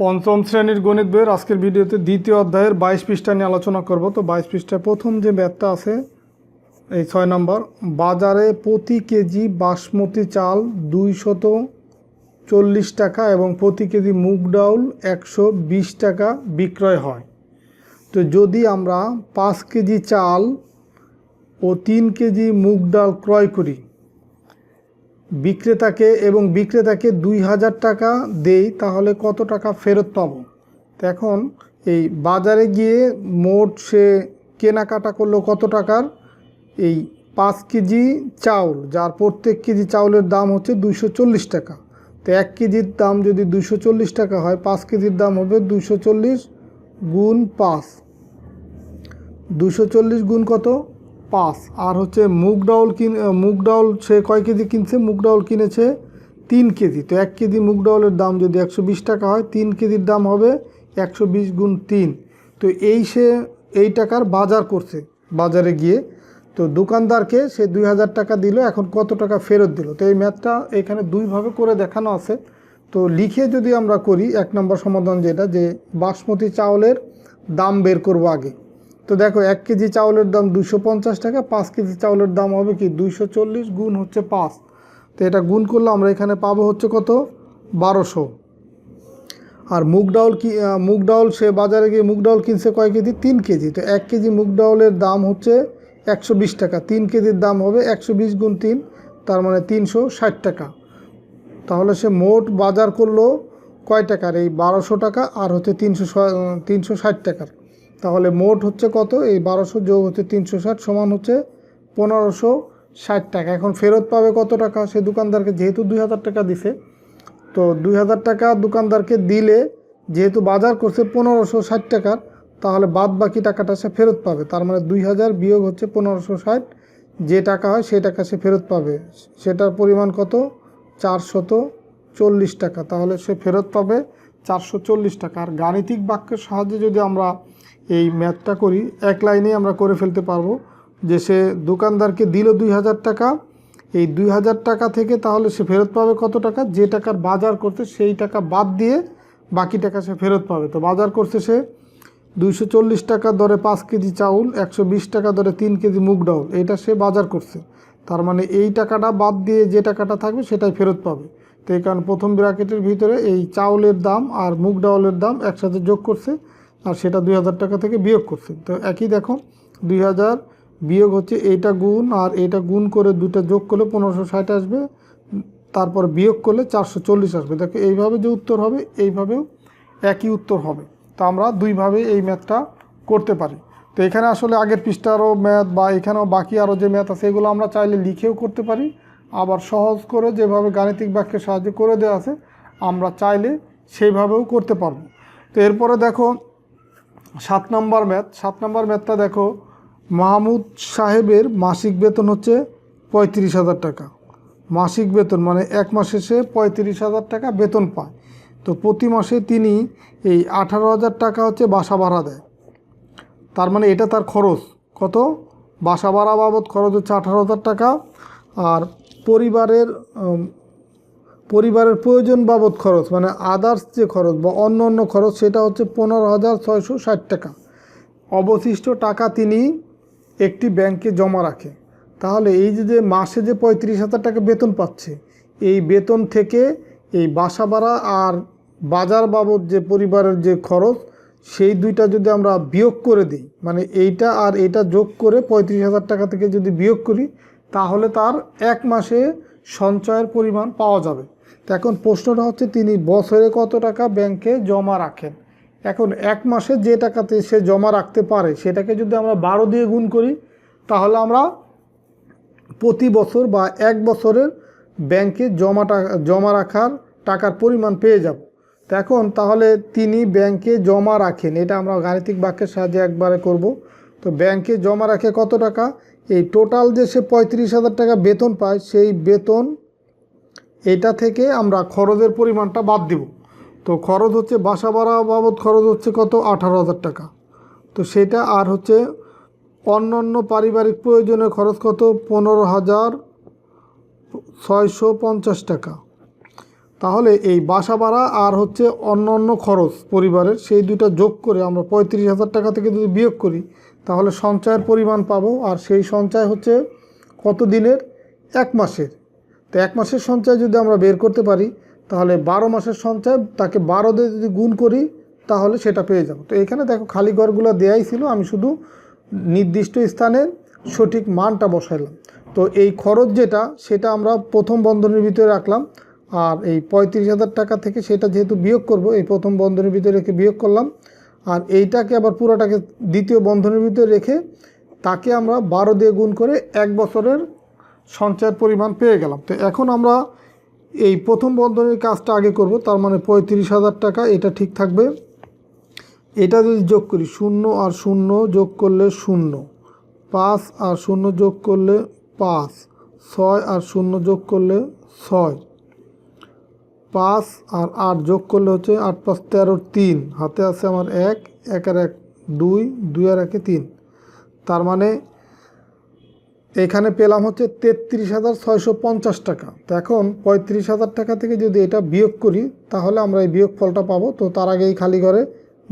পঞ্চম শ্রেণীর গণিত বইয়ের আজকের ভিডিওতে দ্বিতীয় অধ্যায়ের 22 পৃষ্ঠা নিয়ে আলোচনা করব। তো 22 পৃষ্ঠায় প্রথম যে ম্যাথটা আছে এই 6 নম্বর, বাজারে প্রতি কেজি বাসমতি চাল 240 টাকা এবং প্রতি কেজি মুগ ডাউল 120 টাকা বিক্রয় হয়। তো যদি আমরা 5 কেজি চাল ও 3 কেজি মুগ ডাল ক্রয় করি বিক্রেতাকে 2000 টাকা দেই, তাহলে কত টাকা ফেরত পাবো? তো এখন এই বাজারে গিয়ে মোট সে কেনাকাটা করলো কত টাকার? এই 5 কেজি চাউল, যার প্রত্যেক কেজি চাউলের দাম হচ্ছে 240 টাকা। তো 1 কেজির দাম যদি 240 টাকা হয়, 5 কেজির দাম হবে 240 গুণ 5, 240 গুণ কত? 5। আর হচ্ছে মুগ ডাউল সে কয় কেজি কিনছে? মুগ ডাউল কিনেছে 3 কেজি। তো 1 কেজি মুগ ডাউলের দাম যদি 120 টাকা হয়, 3 কেজির দাম হবে 120 গুণ 3। তো সে এই টাকার বাজার করছে বাজারে গিয়ে। তো দোকানদারকে সে 2000 টাকা দিল, এখন কত টাকা ফেরত দিল? তো এই ম্যাথটা এখানে দুইভাবে করে দেখানো আছে। তো লিখে যদি আমরা করি, 1 নম্বর সমাধান যেটা, যে বাসমতি চাউলের দাম বের করব আগে। তো দেখো 1 কেজি চাউলের দাম 250 টাকা, 5 কেজি চাউলের দাম হবে কি 240 গুণ হচ্ছে 5। তো এটা গুণ করলে আমরা এখানে পাবো হচ্ছে কত? 1200। আর মুগ ডাউল সে বাজারে গিয়ে মুগ ডাউল কিনছে কয় কেজি? 3 কেজি। তো 1 কেজি মুগ ডাউলের দাম হচ্ছে 120 টাকা, 3 কেজির দাম হবে 120 গুণ 3, তার মানে 360 টাকা। তাহলে সে মোট বাজার করলো কয় টাকার? এই 1200 টাকা আর হচ্ছে 360 টাকার। তাহলে মোট হচ্ছে কত? এই 1200 যোগ হচ্ছে 360 সমান হচ্ছে 1560 টাকা। এখন ফেরত পাবে কত টাকা? সে দোকানদারকে যেহেতু 2000 টাকা দিছে, তো 2000 টাকা দোকানদারকে দিলে যেহেতু বাজার করছে 1560 টাকার, তাহলে বাদ বাকি টাকাটা সে ফেরত পাবে। তার মানে 2000 বিয়োগ হচ্ছে 1560, যে টাকা হয় সেই টাকা সে ফেরত পাবে। সেটার পরিমাণ কত? 440 টাকা। তাহলে সে ফেরত পাবে 440 টাকা। আর গাণিতিক বাক্যের সাহায্যে যদি আমরা এই ম্যাথটা করি, এক লাইনেই আমরা করে ফেলতে পারবো যে সে দোকানদারকে দিল 2000 টাকা, এই 2000 টাকা থেকে তাহলে সে ফেরত পাবে কত টাকা? যে টাকার বাজার করতে সেই টাকা বাদ দিয়ে বাকি টাকা সে ফেরত পাবে। তো বাজার করছে সে 240 টাকা দরে 5 কেজি চাউল, 120 টাকা দরে 3 কেজি মুগ ডাউল, এইটা সে বাজার করছে। তার মানে এই টাকাটা বাদ দিয়ে যে টাকাটা থাকবে সেটাই ফেরত পাবে। তো এই কারণে প্রথম ব্র্যাকেটের ভিতরে এই চাউলের দাম আর মুগ ডাউলের দাম একসাথে যোগ করছে, আর সেটা 2000 টাকা থেকে বিয়োগ করছে। তো একই দেখো, 2000 বিয়োগ হচ্ছে এইটা গুণ, আর এইটা গুণ করে দুটো যোগ করলে 1560 আসবে, তারপর বিয়োগ করলে 440 আসবে। দেখো এইভাবে যে উত্তর হবে, এইভাবেও একই উত্তর হবে। তো আমরা দুইভাবে এই ম্যাথটা করতে পারি। তো এখানে আসলে আগের পৃষ্ঠারও ম্যাথ বা এখানেও বাকি আরও যে ম্যাথ আছে, এগুলো আমরা চাইলে লিখেও করতে পারি, আবার সহজ করে যেভাবে গাণিতিক বাক্যের সাহায্যে করে দেওয়া আছে আমরা চাইলে সেইভাবেও করতে পারবো। তো এরপরে দেখো 7 নম্বর ম্যাথ। 7 নম্বর ম্যাথটা দেখো, মাহমুদ সাহেবের মাসিক বেতন হচ্ছে 35,000 টাকা। মাসিক বেতন মানে এক মাসে সে 35,000 টাকা বেতন পায়। তো প্রতি মাসে তিনি এই 18,000 টাকা হচ্ছে বাসা ভাড়া দেয়। তার মানে এটা তার খরচ। কত? বাসা ভাড়া বাবদ খরচ হচ্ছে 18,000 টাকা। আর পরিবারের প্রয়োজন বাবদ খরচ মানে আদার্স যে খরচ বা অন্য খরচ, সেটা হচ্ছে 15,660 টাকা। অবশিষ্ট টাকা তিনি একটি ব্যাংকে জমা রাখে। তাহলে এই যে মাসে যে 35,000 টাকা বেতন পাচ্ছে, এই বেতন থেকে এই বাসা ভাড়া আর বাজার বাবদ যে পরিবারের যে খরচ, সেই দুইটা যদি আমরা বিয়োগ করে দিই, মানে এইটা আর এইটা যোগ করে 35,000 টাকা থেকে যদি বিয়োগ করি, তাহলে তার এক মাসে সঞ্চয়ের পরিমাণ পাওয়া যাবে। তো এখন প্রশ্নটা হচ্ছে, তিনি বছরে কত টাকা ব্যাংকে জমা রাখেন? এখন এক মাসে যে টাকাতে সে জমা রাখতে পারে, সেটাকে যদি আমরা 12 দিয়ে গুণ করি, তাহলে আমরা প্রতি বছর বা এক বছরের ব্যাংকে জমা রাখার টাকার পরিমাণ পেয়ে যাব। তো এখন তাহলে তিনি ব্যাংকে জমা রাখেন, এটা আমরা গাণিতিক বাক্যের সাহায্যে একবারে করব। তো ব্যাংকে জমা রাখে কত টাকা? এই টোটাল যে সে 35,000 টাকা বেতন পায়, সেই বেতন এটা থেকে আমরা খরচের পরিমাণটা বাদ দিব। তো খরচ হচ্ছে বাসা ভাড়া বাবদ খরচ হচ্ছে কত? 18,000 টাকা। তো সেটা আর হচ্ছে অন্যান্য পারিবারিক প্রয়োজনের খরচ কত? 15,650 টাকা। তাহলে এই বাসা ভাড়া আর হচ্ছে অন্য খরচ পরিবারের সেই দুটো যোগ করে আমরা 35,000 টাকা থেকে যদি বিয়োগ করি তাহলে সঞ্চয়ের পরিমাণ পাবো। আর সেই সঞ্চয় হচ্ছে কত দিনের? 1 মাসের। তো 1 মাসের সঞ্চয় যদি আমরা বের করতে পারি তাহলে 12 মাসের সঞ্চয় তাকে 12 দিয়ে যদি গুণ করি তাহলে সেটা পেয়ে যাব। তো এখানে দেখো খালি ঘরগুলো দেয়াই ছিল, আমি শুধু নির্দিষ্ট স্থানে সঠিক মানটা বসাইলাম। তো এই খরচ যেটা সেটা আমরা প্রথম বন্ধনীর ভিতরে রাখলাম, আর এই 35,000 টাকা থেকে সেটা যেহেতু বিয়োগ করব এই প্রথম বন্ধনীর ভিতরে রেখে বিয়োগ করলাম, আর এইটাকে আবার পুরোটাকে দ্বিতীয় বন্ধনীর ভিতরে রেখে তাকে আমরা 12 দিয়ে গুণ করে 1 বছরের সঞ্চয়ের পরিমাণ পেয়ে গেলাম। তো এখন আমরা এই প্রথম বন্ধনীর কাজটা আগে করব, তার মানে 35,000 টাকা এটা ঠিক থাকবে। এটা যদি যোগ করি 0 আর 0 যোগ করলে 0, 5 আর 0 যোগ করলে 5, 6 আর 0 যোগ করলে 6, 5 আর 8 যোগ করলে হচ্ছে 8 5 13 3, হাতে আছে আমার 1, 1 আর 1 2, 2 আর 1 3, তার মানে এখানে পেলাম হচ্ছে 33,650 টাকা। তো এখন 35,000 টাকা থেকে যদি এটা বিয়োগ করি তাহলে আমরা এই বিয়োগ ফলটা পাবো। তো তার আগে এই খালি ঘরে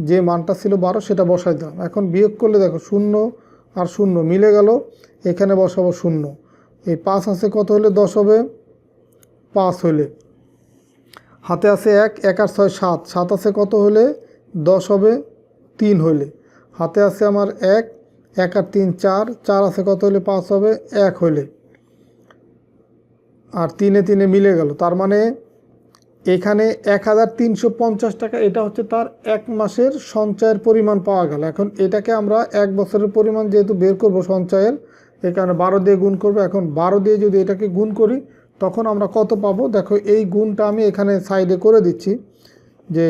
যে মানটা ছিল 12 সেটা বসাই দিলাম। এখন বিয়োগ করলে দেখো 0 আর 0 মিলে গেল, এখানে বসাবো 0। এই 5 আছে কত হলে 10 হবে? 5 হলে হাতে আছে 1, 1 আর 6 7, 7 আছে কত হলে 10 হবে? 3 হইলে হাতে আছে আমার 1, 1 আর 3 4, 4 আছে কত হলে 5 হবে? 1 হইলে, আর 3 এ 3 এ মিলে গেল, তার মানে এখানে 1,350 টাকা এটা হচ্ছে তার 1 মাসের সঞ্চয়ের পরিমাণ পাওয়া গেল। এখন এটাকে আমরা 1 বছরের পরিমাণ যেহেতু বের করব সঞ্চয়ের, এই কারণে 12 দিয়ে গুণ করব। এখন 12 দিয়ে যদি এটাকে গুণ করি তখন আমরা কত পাবো? দেখো এই গুণটা আমি এখানে সাইডে করে দিচ্ছি যে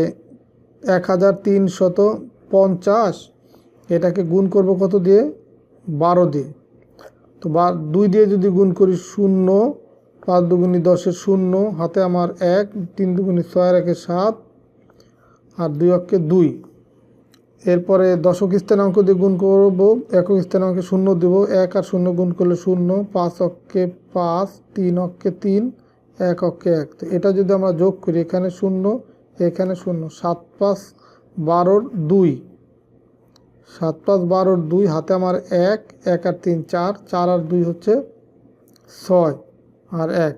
1,350, এটাকে গুণ করব কত দিয়ে? 12 দিয়ে। তো 2 দিয়ে যদি গুণ করি 0, 5 দুগুণি 10 0, হাতে আমার 1, 3 দুগুণি 6 আর 1 7, আর 2 অক্ষে 2। এরপরে দশক স্থানাঙ্ক দিয়ে গুণ করব, একক স্থানাঙ্কে 0 দেব, 1 আর 0 গুণ করলে 0, 5 অক্ষে 5, 3 অক্ষে 3, 1 অক্ষে 1। তো এটা যদি আমরা যোগ করি এখানে 0 এখানে 0, 7 5 12 2, 7 5 12 2, হাতে আমার 1, 1 আর 3 4, 4 আর 2 হচ্ছে 6 আর 1,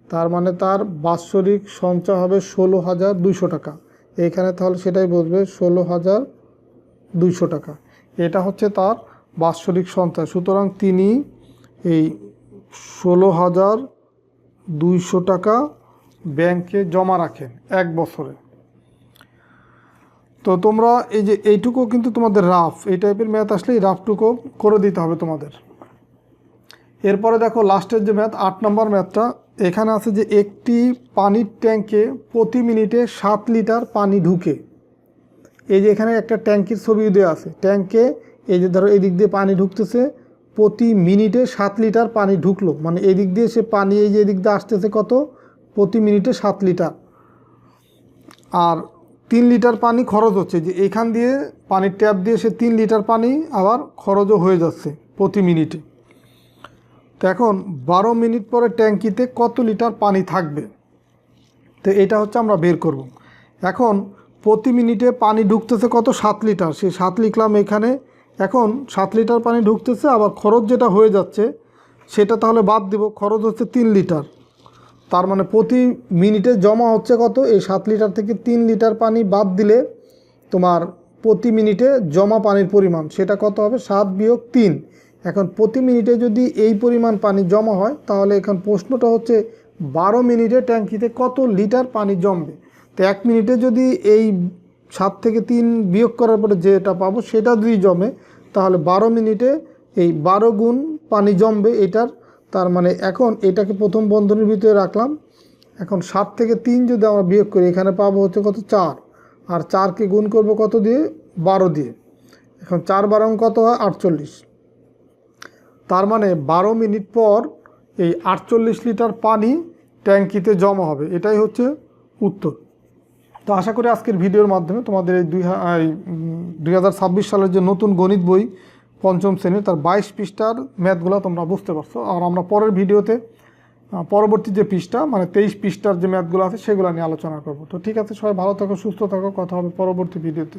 তার মানে তার বাৎসরিক সঞ্চয় হবে 16,200 টাকা। এইখানে তাহলে সেটাই বলবে 16,200 টাকা, এটা হচ্ছে তার বাৎসরিক সঞ্চয়। সুতরাং তিনি এই 16,200 টাকা ব্যাংকে জমা রাখেন 1 বছরে। তো তোমরা এই যে এইটুকু কিন্তু তোমাদের রাফ, এই টাইপের ম্যাথ আসলে এই রাফটুকু করে দিতে হবে তোমাদের। এরপরে দেখো লাস্টের যে ম্যাথ 8 নম্বর ম্যাথটা, এখানে আছে যে একটি পানির ট্যাঙ্কে প্রতি মিনিটে 7 লিটার পানি ঢুকে। এই যে এখানে একটা ট্যাঙ্কির ছবি দেওয়া আছে, ট্যাঙ্কে এই যে ধরো এদিক দিয়ে পানি ঢুকতেছে, প্রতি মিনিটে 7 লিটার পানি ঢুকলো, মানে এদিক দিয়ে সে পানি এই যে এদিক দিয়ে আসতেছে কত? প্রতি মিনিটে 7 লিটার, আর 3 লিটার পানি খরচ হচ্ছে, যে এখান দিয়ে পানির ট্যাপ দিয়ে সে 3 লিটার পানি আবার খরচও হয়ে যাচ্ছে প্রতি মিনিটে। তো এখন 12 মিনিট পরে ট্যাঙ্কিতে কত লিটার পানি থাকবে? তো এটা হচ্ছে আমরা বের করব। এখন প্রতি মিনিটে পানি ঢুকতেছে কত? 7 লিটার, সেই 7 লিখলাম এখানে। এখন 7 লিটার পানি ঢুকতেছে, আবার খরচ যেটা হয়ে যাচ্ছে সেটা তাহলে বাদ দিব, খরচ হচ্ছে 3 লিটার, তার মানে প্রতি মিনিটে জমা হচ্ছে কত? এই 7 লিটার থেকে 3 লিটার পানি বাদ দিলে তোমার প্রতি মিনিটে জমা পানির পরিমাণ সেটা কত হবে? 7 বিয়োগ 3। এখন প্রতি মিনিটে যদি এই পরিমাণ পানি জমা হয় তাহলে এখন প্রশ্নটা হচ্ছে 12 মিনিটে ট্যাঙ্কিতে কত লিটার পানি জমবে। তো 1 মিনিটে যদি এই 7 থেকে 3 বিয়োগ করার পরে যেটা পাবো সেটা যদি জমে তাহলে 12 মিনিটে এই 12 গুণ পানি জমবে এটার, তার মানে এখন এটাকে প্রথম বন্ধনীর ভিতরে রাখলাম। এখন 7 থেকে 3 যদি আমরা বিয়োগ করি এখানে পাবো হচ্ছে কত? 4, আর 4কে গুণ করব কত দিয়ে? 12 দিয়ে। এখন 4 12 কত হয়? 48, তার মানে 12 মিনিট পর এই 48 লিটার পানি ট্যাঙ্কিতে জমা হবে, এটাই হচ্ছে উত্তর। তো আশা করি আজকের ভিডিওর মাধ্যমে তোমাদের এই 2026 সালের যে নতুন গণিত বই 5ম শ্রেণীর তার 22 পৃষ্ঠার ম্যাথগুলো তোমরা বুঝতে পারছো। আর আমরা পরের ভিডিওতে পরবর্তী যে পৃষ্ঠা মানে 23 পৃষ্ঠার যে ম্যাথগুলো আছে সেগুলো নিয়ে আলোচনা করব। তো ঠিক আছে, সবাই ভালো থাকো, সুস্থ থাকো, কথা হবে পরবর্তী ভিডিওতে।